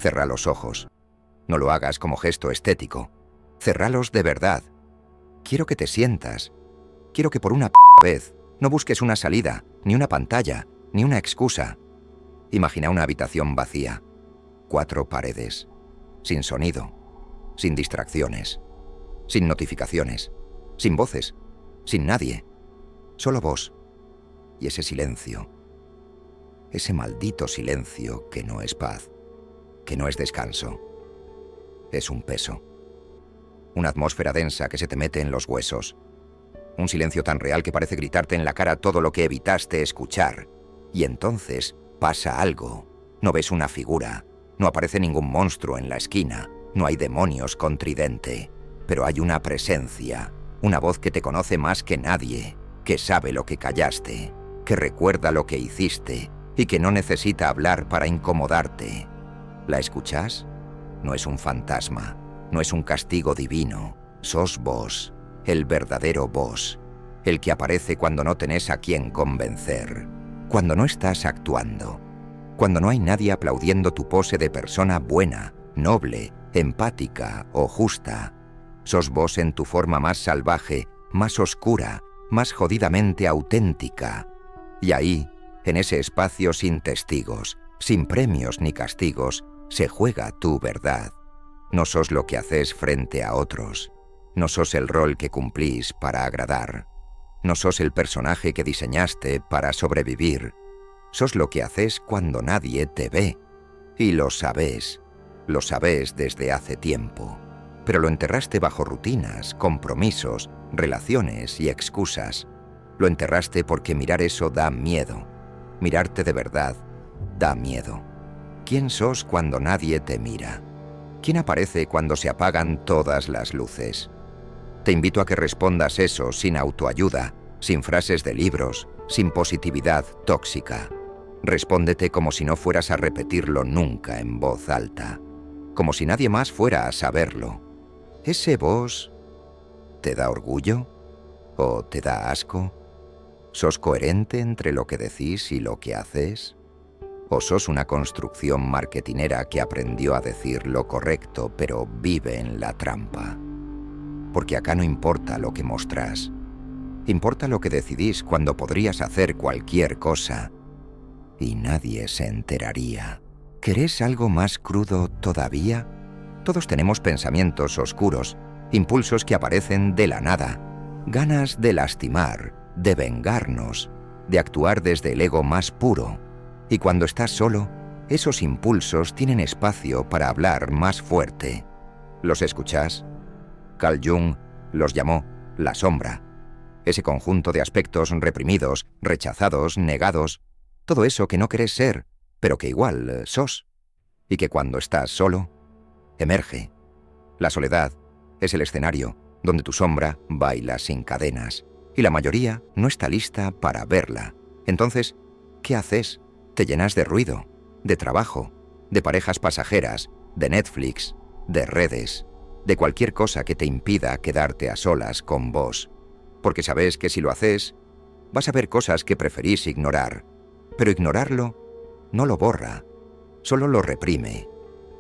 Cerra los ojos. No lo hagas como gesto estético. Cerralos de verdad. Quiero que te sientas. Quiero que por una vez no busques una salida, ni una pantalla, ni una excusa. Imagina una habitación vacía. 4 paredes. Sin sonido. Sin distracciones. Sin notificaciones. Sin voces. Sin nadie. Solo vos. Y ese silencio. Ese maldito silencio que no es paz. Que no es descanso. Es un peso. Una atmósfera densa que se te mete en los huesos. Un silencio tan real que parece gritarte en la cara todo lo que evitaste escuchar. Y entonces pasa algo. No ves una figura. No aparece ningún monstruo en la esquina. No hay demonios con tridente. Pero hay una presencia. Una voz que te conoce más que nadie. Que sabe lo que callaste. Que recuerda lo que hiciste. Y que no necesita hablar para incomodarte. ¿La escuchás? No es un fantasma. No es un castigo divino. Sos vos. El verdadero vos. El que aparece cuando no tenés a quien convencer. Cuando no estás actuando. Cuando no hay nadie aplaudiendo tu pose de persona buena, noble, empática o justa. Sos vos en tu forma más salvaje, más oscura, más jodidamente auténtica. Y ahí, en ese espacio sin testigos, sin premios ni castigos, se juega tu verdad. No sos lo que haces frente a otros. No sos el rol que cumplís para agradar. No sos el personaje que diseñaste para sobrevivir. Sos lo que haces cuando nadie te ve. Y lo sabés desde hace tiempo. Pero lo enterraste bajo rutinas, compromisos, relaciones y excusas. Lo enterraste porque mirar eso da miedo. Mirarte de verdad da miedo. ¿Quién sos cuando nadie te mira? ¿Quién aparece cuando se apagan todas las luces? Te invito a que respondas eso sin autoayuda, sin frases de libros, sin positividad tóxica. Respóndete como si no fueras a repetirlo nunca en voz alta, como si nadie más fuera a saberlo. ¿Ese vos te da orgullo o te da asco? ¿Sos coherente entre lo que decís y lo que haces? ¿O sos una construcción marketinera que aprendió a decir lo correcto pero vive en la trampa? Porque acá no importa lo que mostrás. Importa lo que decidís cuando podrías hacer cualquier cosa. Y nadie se enteraría. ¿Querés algo más crudo todavía? Todos tenemos pensamientos oscuros, impulsos que aparecen de la nada, ganas de lastimar, de vengarnos, de actuar desde el ego más puro. Y cuando estás solo, esos impulsos tienen espacio para hablar más fuerte. ¿Los escuchás? Carl Jung los llamó la sombra. Ese conjunto de aspectos reprimidos, rechazados, negados, todo eso que no querés ser, pero que igual sos. Y que cuando estás solo, emerge. La soledad es el escenario donde tu sombra baila sin cadenas. Y la mayoría no está lista para verla. Entonces, ¿qué haces? Te llenas de ruido, de trabajo, de parejas pasajeras, de Netflix, de redes, de cualquier cosa que te impida quedarte a solas con vos. Porque sabes que si lo haces, vas a ver cosas que preferís ignorar. Pero ignorarlo no lo borra, solo lo reprime.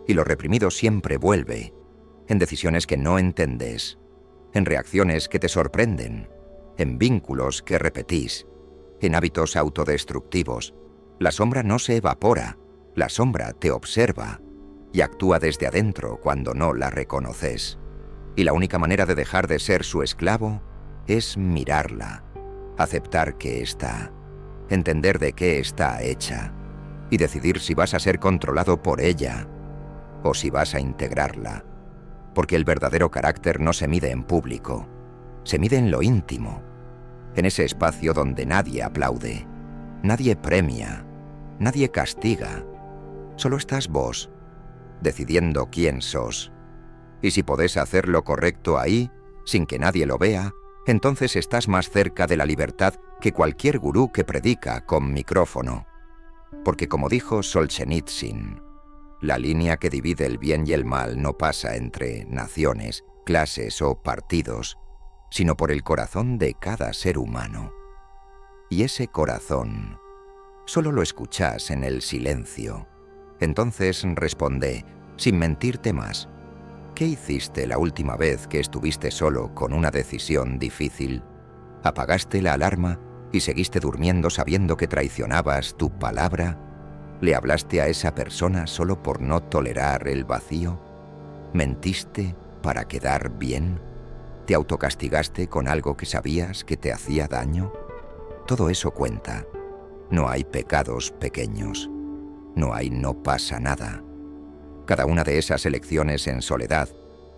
Y lo reprimido siempre vuelve, en decisiones que no entendés, en reacciones que te sorprenden, en vínculos que repetís, en hábitos autodestructivos. La sombra no se evapora, la sombra te observa y actúa desde adentro cuando no la reconoces. Y la única manera de dejar de ser su esclavo es mirarla, aceptar que está, entender de qué está hecha y decidir si vas a ser controlado por ella o si vas a integrarla. Porque el verdadero carácter no se mide en público, se mide en lo íntimo, en ese espacio donde nadie aplaude, nadie premia, nadie castiga. Solo estás vos, decidiendo quién sos. Y si podés hacer lo correcto ahí, sin que nadie lo vea, entonces estás más cerca de la libertad que cualquier gurú que predica con micrófono. Porque como dijo Solzhenitsyn, la línea que divide el bien y el mal no pasa entre naciones, clases o partidos, sino por el corazón de cada ser humano. Y ese corazón solo lo escuchás en el silencio, Entonces responde, sin mentirte más. ¿Qué hiciste la última vez que estuviste solo con una decisión difícil? ¿Apagaste la alarma y seguiste durmiendo sabiendo que traicionabas tu palabra? ¿Le hablaste a esa persona solo por no tolerar el vacío? ¿Mentiste para quedar bien? ¿Te autocastigaste con algo que sabías que te hacía daño? Todo eso cuenta. No hay pecados pequeños. No hay no pasa nada. Cada una de esas elecciones en soledad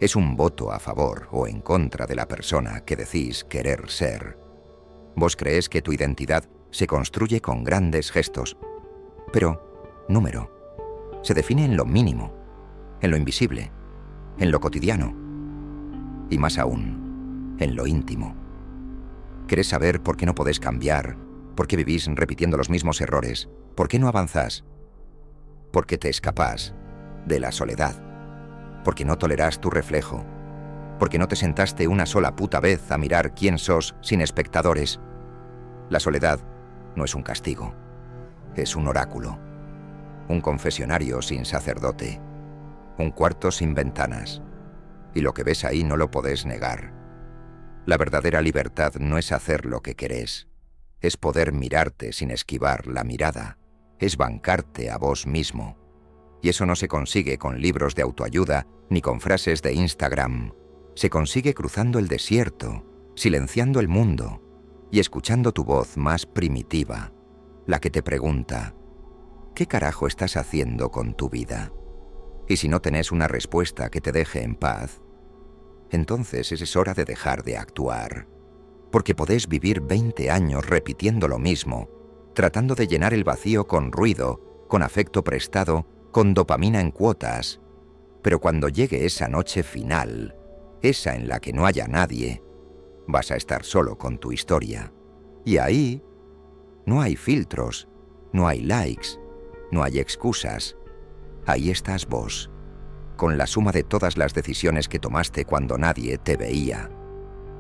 es un voto a favor o en contra de la persona que decís querer ser. Vos crees que tu identidad se construye con grandes gestos, pero, número, se define en lo mínimo, en lo invisible, en lo cotidiano y más aún, en lo íntimo. ¿Querés saber por qué no podés cambiar? ¿Por qué vivís repitiendo los mismos errores? ¿Por qué no avanzás? Porque te escapás de la soledad. Porque no tolerás tu reflejo. Porque no te sentaste una sola puta vez a mirar quién sos sin espectadores. La soledad no es un castigo. Es un oráculo. Un confesionario sin sacerdote. Un cuarto sin ventanas. Y lo que ves ahí no lo podés negar. La verdadera libertad no es hacer lo que querés. Es poder mirarte sin esquivar la mirada. Es bancarte a vos mismo. Y eso no se consigue con libros de autoayuda ni con frases de Instagram. Se consigue cruzando el desierto, silenciando el mundo y escuchando tu voz más primitiva, la que te pregunta, ¿qué carajo estás haciendo con tu vida? Y si no tenés una respuesta que te deje en paz, entonces es hora de dejar de actuar. Porque podés vivir 20 años repitiendo lo mismo, tratando de llenar el vacío con ruido, con afecto prestado, con dopamina en cuotas. Pero cuando llegue esa noche final, esa en la que no haya nadie, vas a estar solo con tu historia. Y ahí no hay filtros, no hay likes, no hay excusas. Ahí estás vos, con la suma de todas las decisiones que tomaste cuando nadie te veía.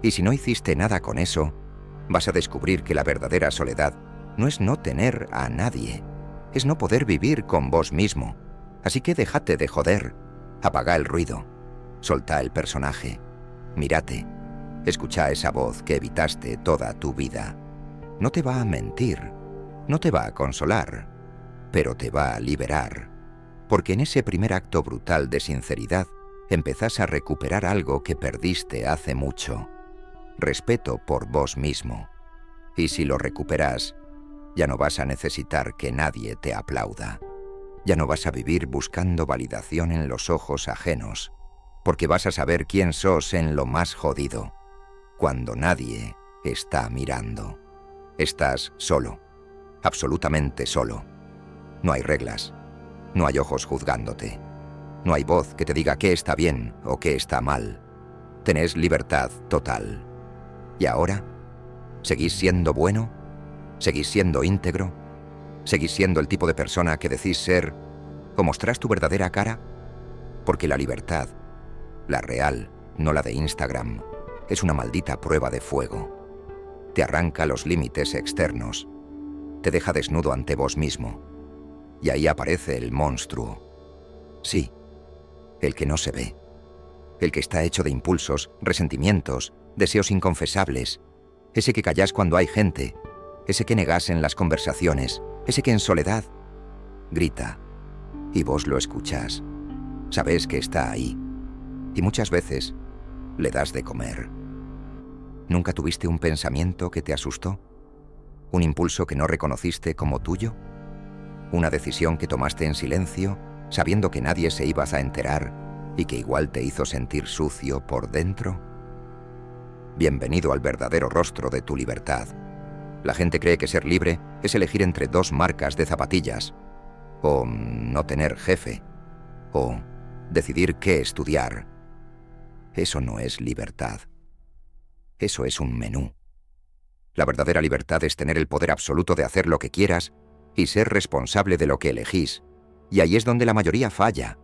Y si no hiciste nada con eso, vas a descubrir que la verdadera soledad no es no tener a nadie, es no poder vivir con vos mismo. Así que déjate de joder, apaga el ruido, soltá el personaje, mírate, escucha esa voz que evitaste toda tu vida. No te va a mentir, no te va a consolar, pero te va a liberar. Porque en ese primer acto brutal de sinceridad empezás a recuperar algo que perdiste hace mucho. Respeto por vos mismo. Y si lo recuperas, ya no vas a necesitar que nadie te aplauda. Ya no vas a vivir buscando validación en los ojos ajenos, porque vas a saber quién sos en lo más jodido, cuando nadie está mirando. Estás solo, absolutamente solo. No hay reglas, no hay ojos juzgándote, no hay voz que te diga qué está bien o qué está mal. Tenés libertad total. ¿Y ahora? ¿Seguís siendo bueno? ¿Seguís siendo íntegro? ¿Seguís siendo el tipo de persona que decís ser o mostrás tu verdadera cara? Porque la libertad, la real, no la de Instagram, es una maldita prueba de fuego. Te arranca los límites externos, te deja desnudo ante vos mismo. Y ahí aparece el monstruo. Sí, el que no se ve. El que está hecho de impulsos, resentimientos, deseos inconfesables. Ese que callás cuando hay gente. Ese que negás en las conversaciones. Ese que en soledad grita. Y vos lo escuchás. Sabés que está ahí. Y muchas veces le das de comer. ¿Nunca tuviste un pensamiento que te asustó? ¿Un impulso que no reconociste como tuyo? ¿Una decisión que tomaste en silencio, sabiendo que nadie se iba a enterar y que igual te hizo sentir sucio por dentro? Bienvenido al verdadero rostro de tu libertad. La gente cree que ser libre es elegir entre dos marcas de zapatillas, o no tener jefe, o decidir qué estudiar. Eso no es libertad. Eso es un menú. La verdadera libertad es tener el poder absoluto de hacer lo que quieras y ser responsable de lo que elegís. Y ahí es donde la mayoría falla,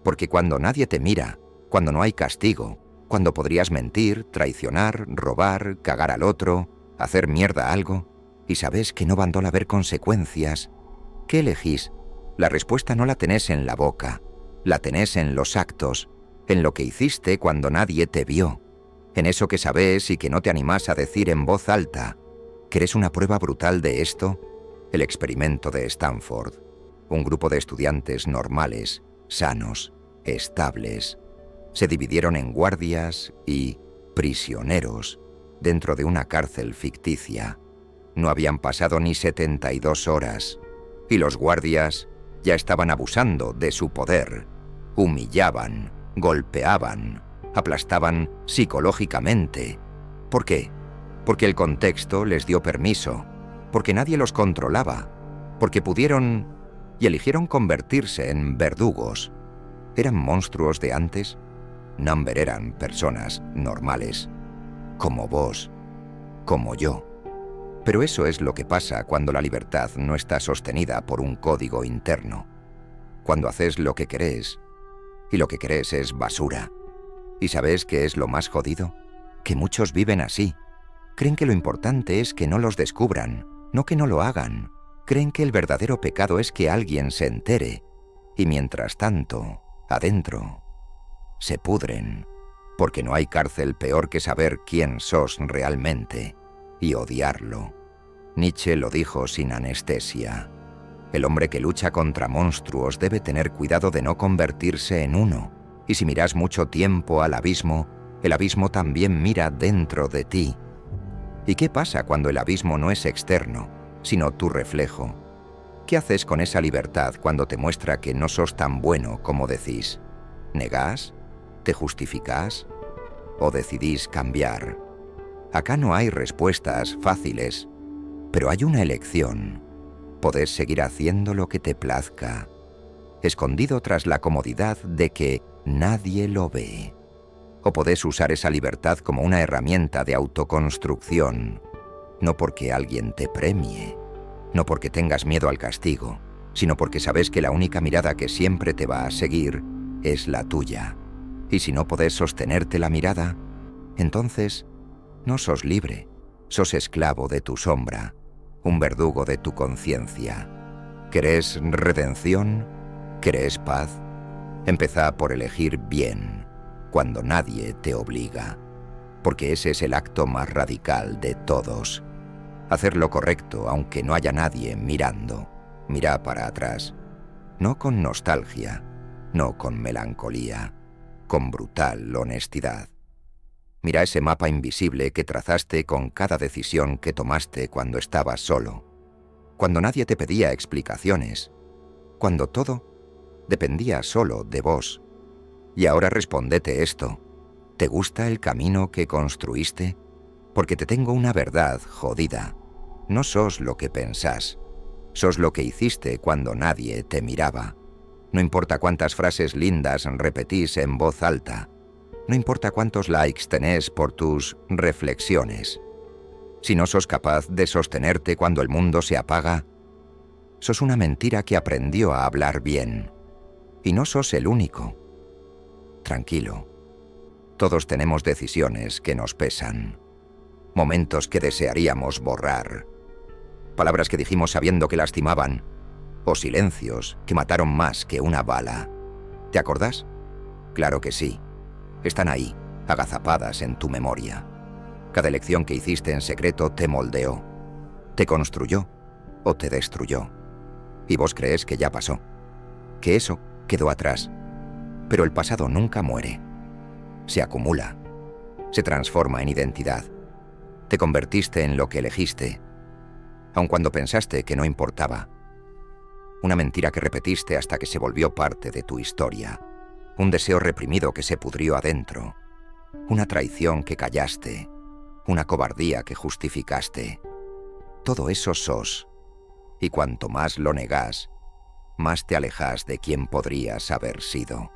porque cuando nadie te mira, cuando no hay castigo, cuando podrías mentir, traicionar, robar, cagar al otro, hacer mierda a algo, y sabes que no van a haber consecuencias, ¿qué elegís? La respuesta no la tenés en la boca, la tenés en los actos, en lo que hiciste cuando nadie te vio, en eso que sabés y que no te animás a decir en voz alta. ¿Querés una prueba brutal de esto? El experimento de Stanford. Un grupo de estudiantes normales, sanos, estables, se dividieron en guardias y prisioneros dentro de una cárcel ficticia. No habían pasado ni 72 horas y los guardias ya estaban abusando de su poder. Humillaban, golpeaban, aplastaban psicológicamente. ¿Por qué? Porque el contexto les dio permiso, porque nadie los controlaba, porque pudieron y eligieron convertirse en verdugos. ¿Eran monstruos de antes? Number eran personas normales, como vos, como yo. Pero eso es lo que pasa cuando la libertad no está sostenida por un código interno. Cuando haces lo que querés, y lo que querés es basura. ¿Y sabés qué es lo más jodido? Que muchos viven así. Creen que lo importante es que no los descubran, no que no lo hagan. Creen que el verdadero pecado es que alguien se entere. Y mientras tanto, adentro, se pudren. Porque no hay cárcel peor que saber quién sos realmente y odiarlo. Nietzsche lo dijo sin anestesia. El hombre que lucha contra monstruos debe tener cuidado de no convertirse en uno. Y si miras mucho tiempo al abismo, el abismo también mira dentro de ti. ¿Y qué pasa cuando el abismo no es externo, sino tu reflejo? ¿Qué haces con esa libertad cuando te muestra que no sos tan bueno como decís? ¿Negás? ¿Te justificás? ¿O decidís cambiar? Acá no hay respuestas fáciles, pero hay una elección. Podés seguir haciendo lo que te plazca, escondido tras la comodidad de que nadie lo ve. O podés usar esa libertad como una herramienta de autoconstrucción, no porque alguien te premie, no porque tengas miedo al castigo, sino porque sabes que la única mirada que siempre te va a seguir es la tuya. Y si no podés sostenerte la mirada, entonces no sos libre, sos esclavo de tu sombra, un verdugo de tu conciencia. ¿Querés redención? ¿Querés paz? Empezá por elegir bien, cuando nadie te obliga, porque ese es el acto más radical de todos. Hacer lo correcto aunque no haya nadie mirando. Mirá para atrás, no con nostalgia, no con melancolía, con brutal honestidad. Mira ese mapa invisible que trazaste con cada decisión que tomaste cuando estabas solo, cuando nadie te pedía explicaciones, cuando todo dependía solo de vos. Y ahora respóndete esto. ¿Te gusta el camino que construiste? Porque te tengo una verdad jodida. No sos lo que pensás. Sos lo que hiciste cuando nadie te miraba. No importa cuántas frases lindas repetís en voz alta. No importa cuántos likes tenés por tus reflexiones. Si no sos capaz de sostenerte cuando el mundo se apaga, sos una mentira que aprendió a hablar bien. Y no sos el único. Tranquilo. Todos tenemos decisiones que nos pesan. Momentos que desearíamos borrar. Palabras que dijimos sabiendo que lastimaban. O silencios que mataron más que una bala. ¿Te acordás? Claro que sí. Están ahí, agazapadas en tu memoria. Cada elección que hiciste en secreto te moldeó. Te construyó o te destruyó. Y vos crees que ya pasó. Que eso quedó atrás. Pero el pasado nunca muere. Se acumula. Se transforma en identidad. Te convertiste en lo que elegiste, aun cuando pensaste que no importaba. Una mentira que repetiste hasta que se volvió parte de tu historia. Un deseo reprimido que se pudrió adentro. Una traición que callaste. Una cobardía que justificaste. Todo eso sos. Y cuanto más lo negás, más te alejas de quien podrías haber sido.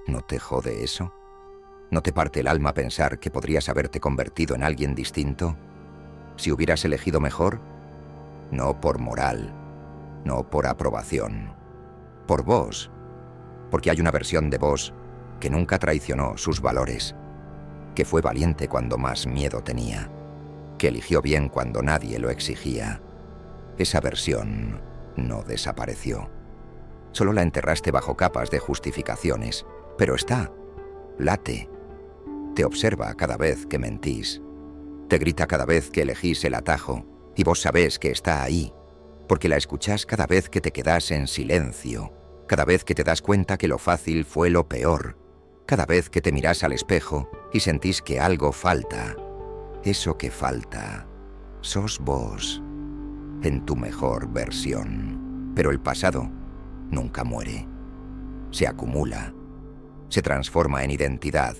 ¿No te jode eso? ¿No te parte el alma pensar que podrías haberte convertido en alguien distinto? Si hubieras elegido mejor, no por moral, no por aprobación, por vos, porque hay una versión de vos que nunca traicionó sus valores, que fue valiente cuando más miedo tenía, que eligió bien cuando nadie lo exigía. Esa versión no desapareció. Solo la enterraste bajo capas de justificaciones. Pero está, late, te observa cada vez que mentís, te grita cada vez que elegís el atajo, y vos sabés que está ahí, porque la escuchás cada vez que te quedás en silencio, cada vez que te das cuenta que lo fácil fue lo peor, cada vez que te mirás al espejo y sentís que algo falta. Eso que falta, sos vos, en tu mejor versión. Pero el pasado nunca muere. Se acumula, se transforma en identidad.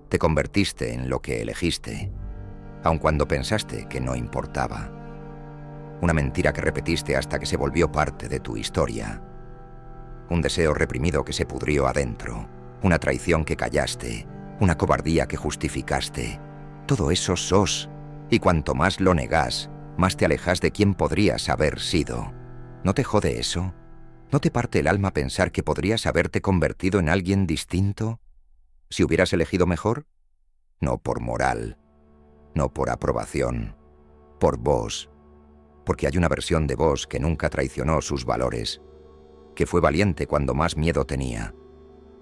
Te convertiste en lo que elegiste, aun cuando pensaste que no importaba. Una mentira que repetiste hasta que se volvió parte de tu historia. Un deseo reprimido que se pudrió adentro. Una traición que callaste. Una cobardía que justificaste. Todo eso sos, y cuanto más lo negás, más te alejas de quien podrías haber sido. ¿No te jode eso? ¿No te parte el alma pensar que podrías haberte convertido en alguien distinto? ¿Si hubieras elegido mejor? No por moral, no por aprobación, por vos. Porque hay una versión de vos que nunca traicionó sus valores, que fue valiente cuando más miedo tenía,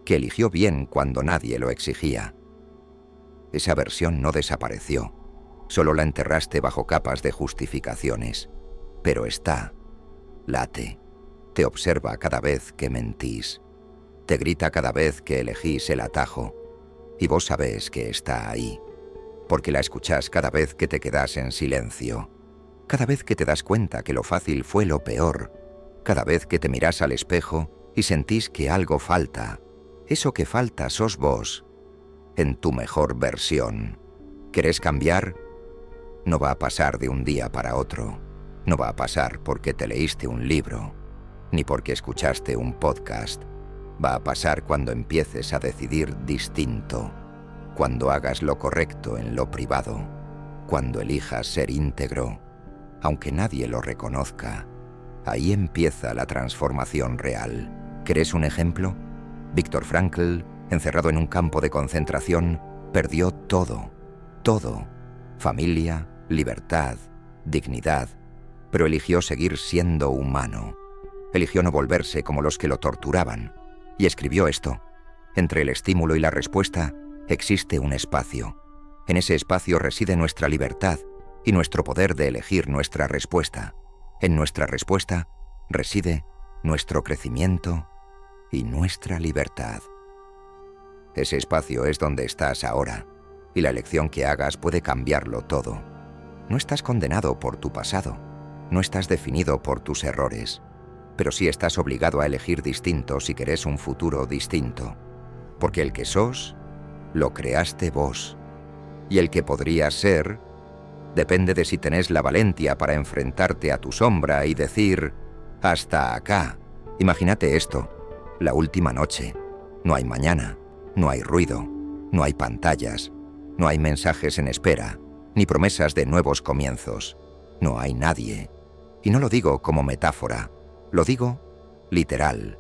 que eligió bien cuando nadie lo exigía. Esa versión no desapareció, solo la enterraste bajo capas de justificaciones. Pero está, late, te observa cada vez que mentís, te grita cada vez que elegís el atajo, y vos sabés que está ahí, porque la escuchás cada vez que te quedás en silencio, cada vez que te das cuenta que lo fácil fue lo peor, cada vez que te mirás al espejo y sentís que algo falta. Eso que falta sos vos, en tu mejor versión. ¿Querés cambiar? No va a pasar de un día para otro. No va a pasar porque te leíste un libro, ni porque escuchaste un podcast. Va a pasar cuando empieces a decidir distinto, cuando hagas lo correcto en lo privado, cuando elijas ser íntegro, aunque nadie lo reconozca. Ahí empieza la transformación real. ¿Querés un ejemplo? Viktor Frankl, encerrado en un campo de concentración, perdió todo, todo. Familia, libertad, dignidad, pero eligió seguir siendo humano. Eligió no volverse como los que lo torturaban. Y escribió esto: entre el estímulo y la respuesta existe un espacio. En ese espacio reside nuestra libertad y nuestro poder de elegir nuestra respuesta. En nuestra respuesta reside nuestro crecimiento y nuestra libertad. Ese espacio es donde estás ahora, y la elección que hagas puede cambiarlo todo. No estás condenado por tu pasado, no estás definido por tus errores, pero sí estás obligado a elegir distinto si querés un futuro distinto. Porque el que sos, lo creaste vos. Y el que podrías ser, depende de si tenés la valentía para enfrentarte a tu sombra y decir: hasta acá. Imagínate esto, la última noche. No hay mañana, no hay ruido, no hay pantallas, no hay mensajes en espera, ni promesas de nuevos comienzos. No hay nadie. Y no lo digo como metáfora. Lo digo literal.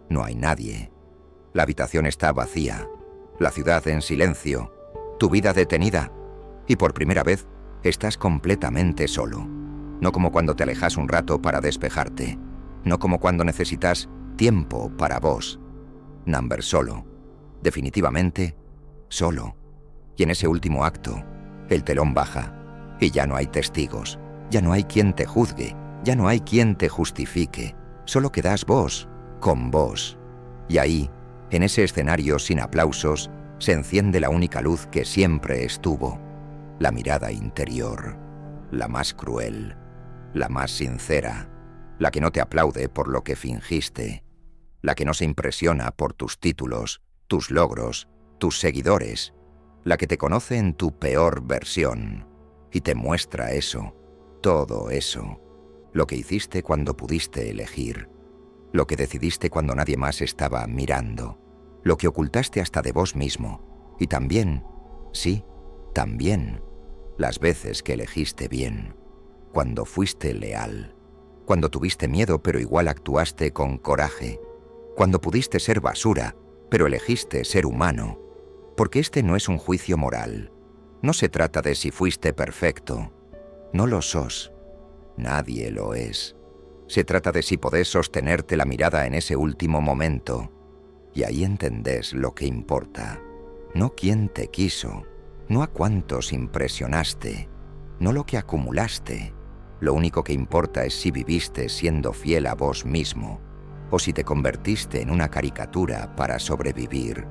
No hay nadie. La habitación está vacía, la ciudad en silencio, tu vida detenida, y por primera vez estás completamente solo. No como cuando te alejas un rato para despejarte, no como cuando necesitas tiempo para vos. Number solo, definitivamente solo. Y en ese último acto, el telón baja, y ya no hay testigos, ya no hay quien te juzgue, ya no hay quien te justifique. Solo quedás vos, con vos. Y ahí, en ese escenario sin aplausos, se enciende la única luz que siempre estuvo. La mirada interior, la más cruel, la más sincera, la que no te aplaude por lo que fingiste, la que no se impresiona por tus títulos, tus logros, tus seguidores, la que te conoce en tu peor versión y te muestra eso, todo eso. Lo que hiciste cuando pudiste elegir, lo que decidiste cuando nadie más estaba mirando, lo que ocultaste hasta de vos mismo, y también, sí, también, las veces que elegiste bien, cuando fuiste leal, cuando tuviste miedo pero igual actuaste con coraje, cuando pudiste ser basura, pero elegiste ser humano, porque este no es un juicio moral, no se trata de si fuiste perfecto, no lo sos. Nadie lo es. Se trata de si podés sostenerte la mirada en ese último momento. Y ahí entendés lo que importa. No quién te quiso, no a cuántos impresionaste, no lo que acumulaste. Lo único que importa es si viviste siendo fiel a vos mismo, o si te convertiste en una caricatura para sobrevivir.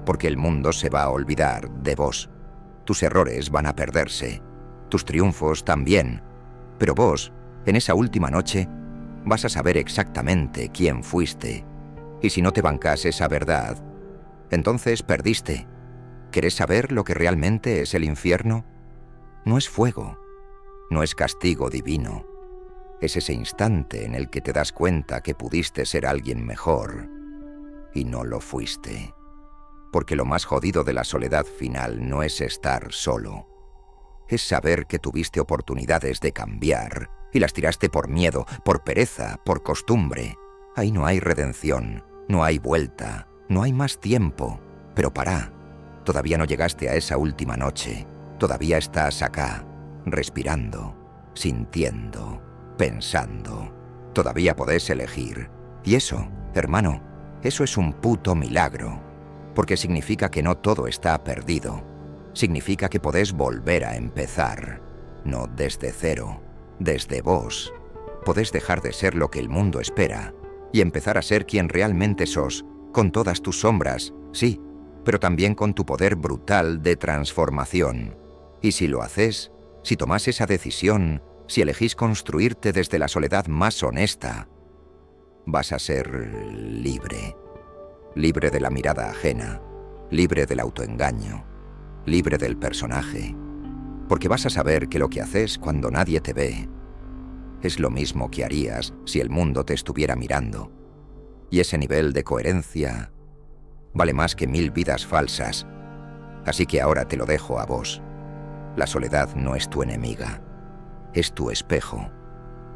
Porque el mundo se va a olvidar de vos. Tus errores van a perderse, tus triunfos también. Pero vos, en esa última noche, vas a saber exactamente quién fuiste. Y si no te bancas esa verdad, entonces perdiste. ¿Querés saber lo que realmente es el infierno? No es fuego, no es castigo divino. Es ese instante en el que te das cuenta que pudiste ser alguien mejor y no lo fuiste. Porque lo más jodido de la soledad final no es estar solo. Es saber que tuviste oportunidades de cambiar y las tiraste por miedo, por pereza, por costumbre. Ahí no hay redención, no hay vuelta, no hay más tiempo. Pero pará, todavía no llegaste a esa última noche. Todavía estás acá, respirando, sintiendo, pensando. Todavía podés elegir. Y eso, hermano, eso es un puto milagro. Porque significa que no todo está perdido. Significa que podés volver a empezar. No desde cero, desde vos. Podés dejar de ser lo que el mundo espera y empezar a ser quien realmente sos, con todas tus sombras, sí, pero también con tu poder brutal de transformación. Y si lo haces, si tomás esa decisión, si elegís construirte desde la soledad más honesta, vas a ser libre. Libre de la mirada ajena, libre del autoengaño, libre del personaje. Porque vas a saber que lo que haces cuando nadie te ve es lo mismo que harías si el mundo te estuviera mirando. Y ese nivel de coherencia vale más que 1000 vidas falsas. Así que ahora te lo dejo a vos. La soledad no es tu enemiga. Es tu espejo.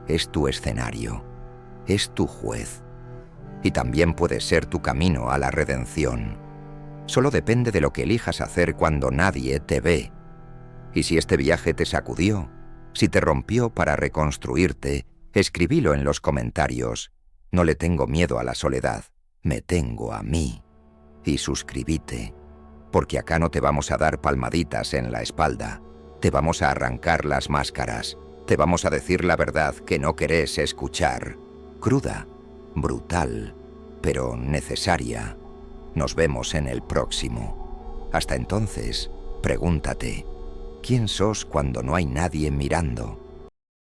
Es tu escenario. Es tu juez. Y también puede ser tu camino a la redención. Solo depende de lo que elijas hacer cuando nadie te ve. Y si este viaje te sacudió, si te rompió para reconstruirte, escribilo en los comentarios. No le tengo miedo a la soledad, me tengo a mí. Y suscribite, porque acá no te vamos a dar palmaditas en la espalda. Te vamos a arrancar las máscaras. Te vamos a decir la verdad que no querés escuchar. Cruda, brutal, pero necesaria. Nos vemos en el próximo. Hasta entonces, pregúntate, ¿quién sos cuando no hay nadie mirando?